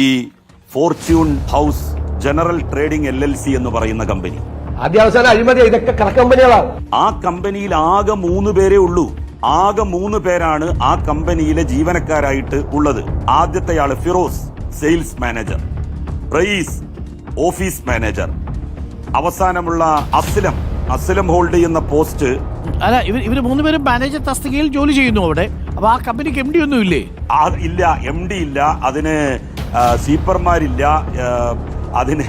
ഈ Fortune house general trading LLC എന്ന് പറയുന്ന കമ്പനി. ആദ്യാവസാനം അഴിമതി, ഇതൊക്കെ കമ്പനികളാണ്. ആ കമ്പനിയിൽ ആകെ 3 പേരേ ഉള്ളൂ. ആകെ 3 പേരാണ് ആ കമ്പനിയിലെ ജീവനക്കാരായിട്ട് ഉള്ളത്. ആദ്യത്തെയാള് Firoz, sales manager. Rayees, office manager. അവസാനമുള്ള അസ്ലം ഹോൾഡ് ചെയ്യുന്ന പോസ്റ്റ്. അല്ല, ഇവര് 3 പേരും മാനേജർ തസ്തികയിൽ ജോലി ചെയ്യുന്നു അവിടെ. അപ്പൊ ആ കമ്പനിക്ക് MD ഒന്നും ഇല്ലേ? ഇല്ല, MD ഇല്ല, അതിന് സീപ്പർമാരില്ല, അതിന്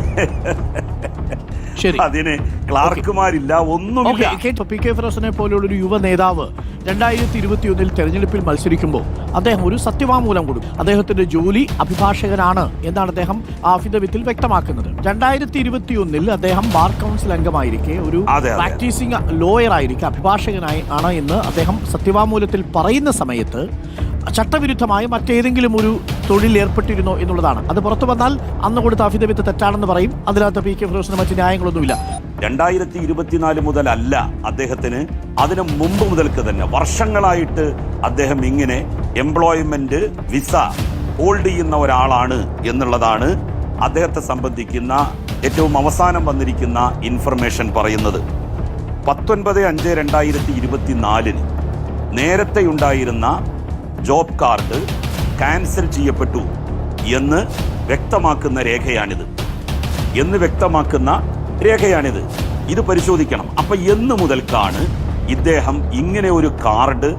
ക്ലാർക്കുമാരില്ല, ഒന്നുമില്ല. PK ഫിറോസിനെ പോലുള്ള ഒരു യുവ നേതാവ് 2021 തെരഞ്ഞെടുപ്പിൽ മത്സരിക്കുമ്പോൾ അദ്ദേഹം ഒരു സത്യവാങ്മൂലം കൊടുക്കും. അദ്ദേഹത്തിന്റെ ജോലി അഭിഭാഷകനാണ് എന്നാണ് അദ്ദേഹം അഫിഡവിറ്റിൽ വ്യക്തമാക്കുന്നത്. 2021 അദ്ദേഹം ബാർ കൗൺസിൽ അംഗമായിരിക്കെ, ഒരു പ്രാക്ടീസിംഗ് ലോയർ ആയിരിക്കെ, അഭിഭാഷകനായി ആണ് എന്ന് അദ്ദേഹം സത്യവാങ്മൂലത്തിൽ പറയുന്ന സമയത്ത് ചട്ടവിരുദ്ധമായി മറ്റേതെങ്കിലും ഒരു തൊഴിൽ ഏർപ്പെട്ടിരുന്നോ എന്നുള്ളതാണ്. അത് പുറത്തു വന്നാൽ അന്ന് കൊടുത്ത അഫിഡവിറ്റ് തെറ്റാണെന്ന് പറയും. അതിനകത്ത് PK ഫിറോസിന് മറ്റ് ന്യായങ്ങളൊന്നുമില്ല. 2024 മുതൽ അല്ല അദ്ദേഹത്തിന്, അതിന് മുമ്പ് മുതൽക്ക് തന്നെ വർഷങ്ങളായിട്ട് അദ്ദേഹം ഇങ്ങനെ എംപ്ലോയ്മെന്റ് വിസ ഹോൾഡ് ചെയ്യുന്ന ഒരാളാണ് എന്നുള്ളതാണ് അദ്ദേഹത്തെ സംബന്ധിക്കുന്ന ഏറ്റവും അവസാനം വന്നിരിക്കുന്ന ഇൻഫർമേഷൻ പറയുന്നത്. 19/5/2024 നേരത്തെ ഉണ്ടായിരുന്ന ജോബ് കാർഡ് ക്യാൻസൽ ചെയ്യപ്പെട്ടു എന്ന് വ്യക്തമാക്കുന്ന രേഖയാണിത്. ഇത് പരിശോധിക്കണം. അപ്പൊ എന്ന് മുതൽക്കാണ് ഇദ്ദേഹം ഇങ്ങനെ ഒരു കാർഡ്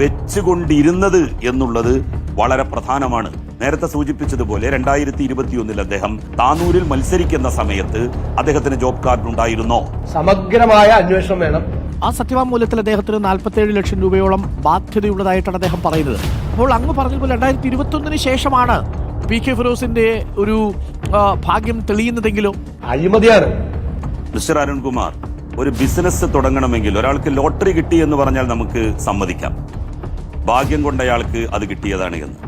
വെച്ചുകൊണ്ടിരുന്നത് എന്നുള്ളത് വളരെ പ്രധാനമാണ്. നേരത്തെ സൂചിപ്പിച്ചതുപോലെ 2021 അദ്ദേഹം താനൂരിൽ മത്സരിക്കുന്ന സമയത്ത് അദ്ദേഹത്തിന് ജോബ് കാർഡ് ഉണ്ടായിരുന്നോ? സമഗ്രമായ അന്വേഷണം വേണം. ആ സത്യവാങ്മൂലത്തിൽ അദ്ദേഹത്തിന് 47 ലക്ഷം രൂപയോളം ബാധ്യതയുള്ളതായിട്ടാണ് അദ്ദേഹം പറയുന്നത്. അപ്പോൾ അങ്ങ് പറഞ്ഞതുപോലെ 2021 ശേഷമാണ് PK ഫിറോസിന്റെ ഒരു ഭാഗ്യം തെളിയുന്നതെങ്കിലും അഴിമതിയാണ്. മിസ്റ്റർ അരുൺകുമാർ, ഒരു ബിസിനസ് തുടങ്ങണമെങ്കിൽ ഒരാൾക്ക് ലോട്ടറി കിട്ടി എന്ന് പറഞ്ഞാൽ നമുക്ക് സമ്മതിക്കാം. ഭാഗ്യം കൊണ്ട് അയാൾക്ക് അത് കിട്ടിയതാണ് എന്ന്.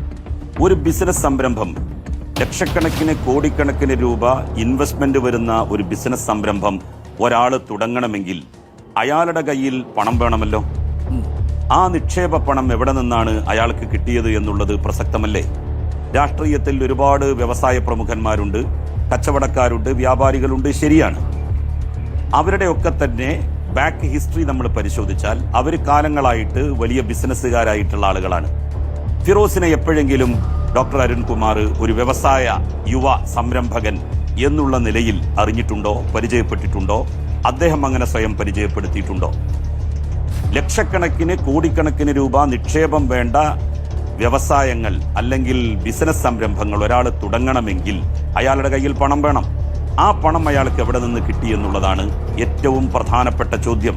ഒരു ബിസിനസ് സംരംഭം, ലക്ഷക്കണക്കിന് കോടിക്കണക്കിന് രൂപ ഇൻവെസ്റ്റ്മെന്റ് വരുന്ന ഒരു ബിസിനസ് സംരംഭം ഒരാൾ തുടങ്ങണമെങ്കിൽ അയാളുടെ കയ്യിൽ പണം വേണമല്ലോ. ആ നിക്ഷേപ പണം എവിടെ നിന്നാണ് അയാൾക്ക് കിട്ടിയത് എന്നുള്ളത് പ്രസക്തമല്ലേ? രാഷ്ട്രീയത്തിൽ ഒരുപാട് വ്യവസായ പ്രമുഖന്മാരുണ്ട്, കച്ചവടക്കാരുണ്ട്, വ്യാപാരികളുണ്ട്, ശരിയാണ്. അവരുടെയൊക്കെ തന്നെ ബാക്ക് ഹിസ്റ്ററി നമ്മൾ പരിശോധിച്ചാൽ അവർ കാലങ്ങളായിട്ട് വലിയ ബിസിനസ്സുകാരായിട്ടുള്ള ആളുകളാണ്. ഫിറോസിനെ എപ്പോഴെങ്കിലും ഡോക്ടർ അരുൺകുമാർ ഒരു വ്യവസായ യുവ സംരംഭകൻ എന്നുള്ള നിലയിൽ അറിഞ്ഞിട്ടുണ്ടോ, പരിചയപ്പെട്ടിട്ടുണ്ടോ? അദ്ദേഹം അങ്ങനെ സ്വയം പരിചയപ്പെടുത്തിയിട്ടുണ്ടോ? ലക്ഷക്കണക്കിന് കോടിക്കണക്കിന് രൂപ നിക്ഷേപം വേണ്ട വ്യവസായങ്ങൾ അല്ലെങ്കിൽ ബിസിനസ് സംരംഭങ്ങൾ ഒരാൾ തുടങ്ങണമെങ്കിൽ അയാളുടെ കയ്യിൽ പണം വേണം. ആ പണം അയാൾക്ക് എവിടെ നിന്ന് കിട്ടി എന്നുള്ളതാണ് ഏറ്റവും പ്രധാനപ്പെട്ട ചോദ്യം.